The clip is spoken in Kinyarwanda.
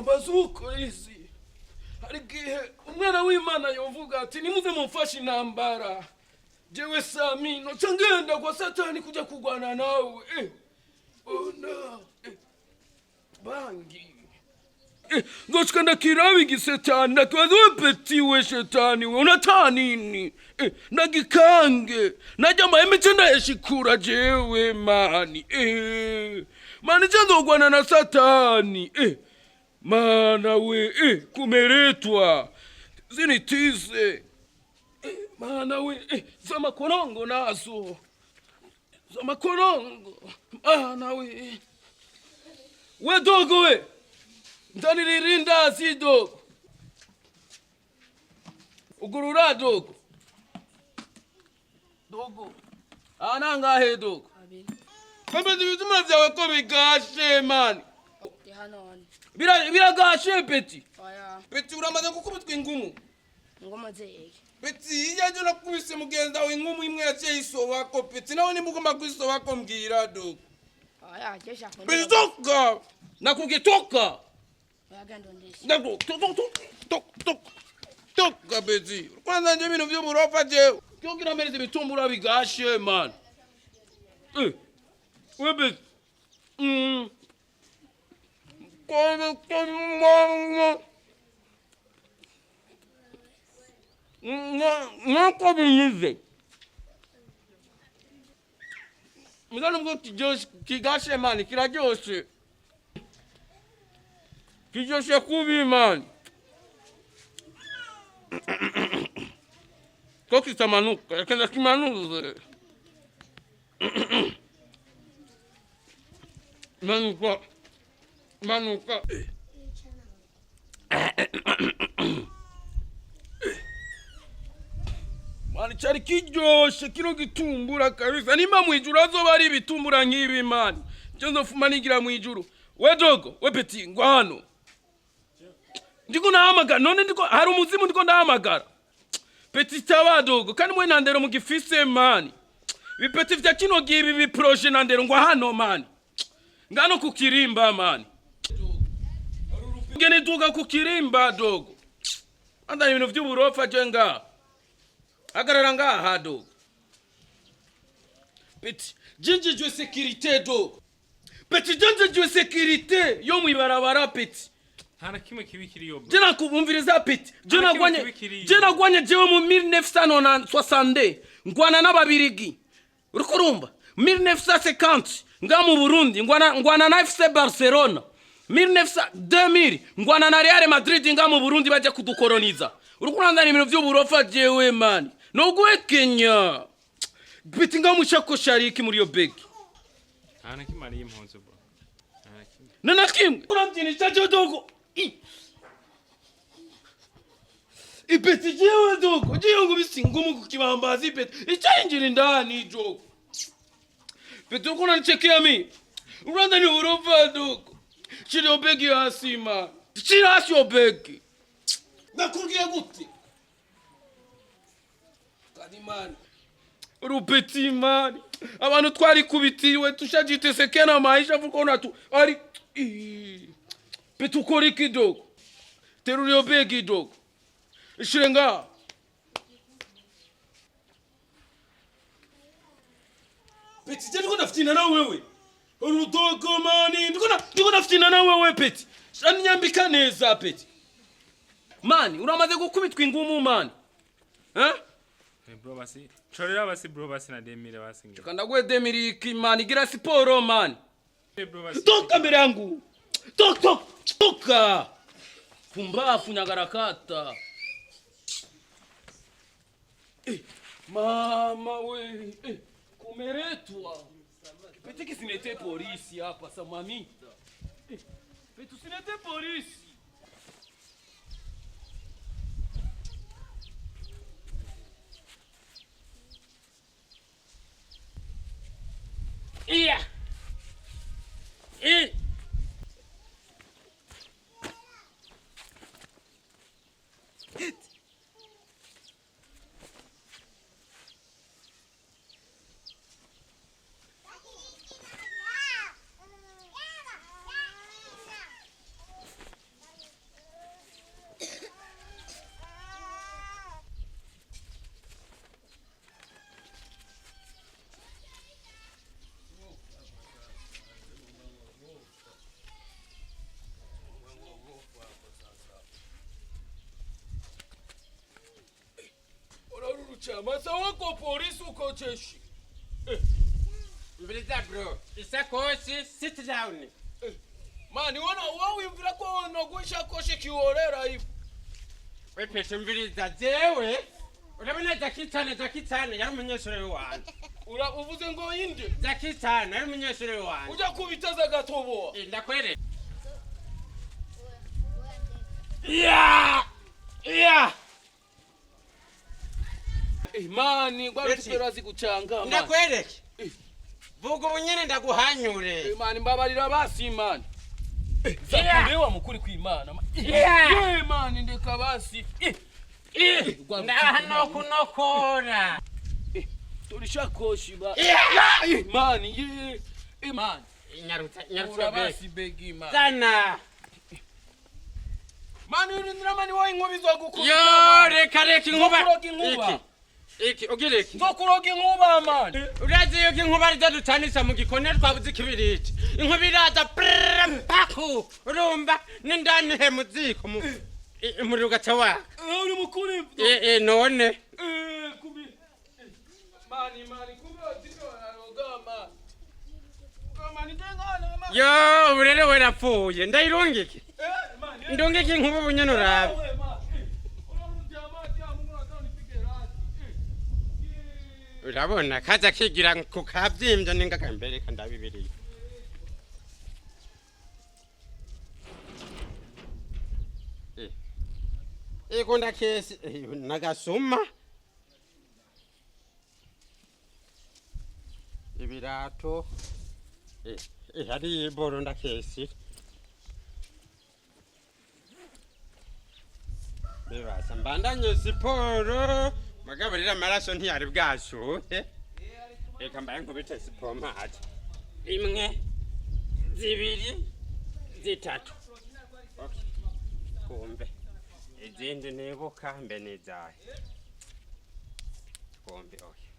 wambaza ukwezi hari igihe umwana w'Imana yovuga ati nimuze mumfashe intambara jewe Samino ngenda kwa Satani kuja kugwana nawe ona bangi ngochika ndakirabi gisetani ndakibaza we peti we shetani we unataka nini nagikange najya maheme ndayashikura jewe mani mani nzogwana na Satani mana we kumeretwa zinitize mana we zama korongo nazo zama korongo mana we dogo we ndaniririnda zido ugurura dogo anangahe dogo Baba zibituma byawe ko bigashe man biragashe peti peti uramaze kukubitwa ingumu ngoma zeke peti yaje nakubise mugenda we ingumu imwe yaciye isoba ko peti nawe nimugomba kwisoba ko mbwira dogo kesha ko bizoka nakugitoka Dago, tok, bezi. Kwanza nje ibintu by'uburofa je. Kyo kiramereze bitumbura bigashe man. Webe. Nako biyize. Mugano ngo kigashe man, kirajyose. Kijoshe kubi man. Koki tamanuka, yakenda kimanuze. Manuka. Mani chari kijoshe kino gitumbura kabisa. Nimba mwijuru azoba ari bitumbura nk'ibi man. Chenzo fumanigira mwijuru. We dogo, we peti ngwano. Ndiko nahamagara none ndiko hari umuzimu ndiko ndahamagara peti tabadogo kandi mwe nandero mugifise mani bipeti vya kino gibi bi projet nandero ngwa hano mani ngano kukirimba mani ngene duga kukirimba dogo anda ibintu vy'uburofa je nga agarara ngaha dogo peti jinjijwe sécurité dogo peti jinjijwe sécurité yo mwibarabara peti Hana kimwe kibikiri yo. Jena kubumviriza peti. Jena gwanye jewe mu 1960 ngwana n'ababirigi. Urukurumba 1950 nga mu Burundi ngwana na FC Barcelona. 2000 ngwana na Real Madrid nga mu Burundi baje kudukoloniza. Urukuranda ni ibintu by'uburofa jewe man. No gwekenya. Peti nga mu shako shariki muri yo begi. Hana kimari y'impunzo bro. Nana kimwe. Urantini chacho dogo. Ipeti jewe dogo, jewe ngo bisingumu kukibambaza ipeti. Icayinjira indani dogo. Peti uko unanichekea mi. Uranda ni urofa dogo. Shiri obegi hasi man. Shiri hasi obegi. Nakubwiye gute? Kadi man. Urupeti man. Abantu twari kubitiriwe tushagitesekena maisha vuko natu. Ari Peti ukora dogo. Teruri obegi dogo. Ishirenga. Peti ndiko nafitina na wewe. Urudogo mani ndiko nafitina na wewe peti. Shani nyambika neza peti. Mani uramaze gukubitwa ingumu mani. Bro basi. Chorera basi bro basi na demire basi ngira. Chokanda gwe demiri ikimani gira siporo mani. Bro basi. Toka mbere yangu. Toka. Pumbafu nyagarakata. Mama we. Kumeretwa. Peti kisinete polisi hapa samamita. Peti usinete polisi. Yeah. chama sawa ko polisi uko cheshi. Mbiriza bro. Isakoshi sit down. Mani wana wawe mvira ko nogwisha koshi kiorera hivi. Wewe mbiriza jewe. Urabona Zakitana yari umunyeshuri wanjye. Uvuze ngo yinde? Zakitana yari umunyeshuri wanjye. Uja kubitaza gatobo. Ndakwere. Mani gwaruterazi gucanga mani. Ndakwereke. Vuga ubunyene ndaguhanyure. Mani mbabarira basi mani. Zakurewa mukuri kw'Imana. Mani ndeka basi. Ndahano kunokora. Tulishakoshi ba. Mani mani. Nyarutsa basi begi mani. Sana. Mani urindira mani wowe inkuba izogukubita. Yo reka inkuba. Iki ogireki. Nzokuroga inkuba mani. Urazi yuko inkuba ari dutanisha mu gikone twabuze ikibiriti. Inkuba iraza paku. Urumva n'indani he muziko muri ugaca waka. Uri mukuri. None. Kubi. Mani kubi otiko aroga mani. Mani tengana mani. Yo urere werapfuye ndayirungike. Mani. Ndungike inkuba ubunyene urabe. Urabona kaza kigira ku kabyimbye ningaga mbere kandabibiriye. Ikunda kesi nagasuma. Ibirato. Hari iboro ndakesi. Bebasa mbandanye siporo. Magaburira amaraso ntiyari bwashuhe. Reka mbaye nkubite sipomade. 1 2 3 Okay. Kumbe. Izindi nibuka mbe nizaye. Kumbe okay.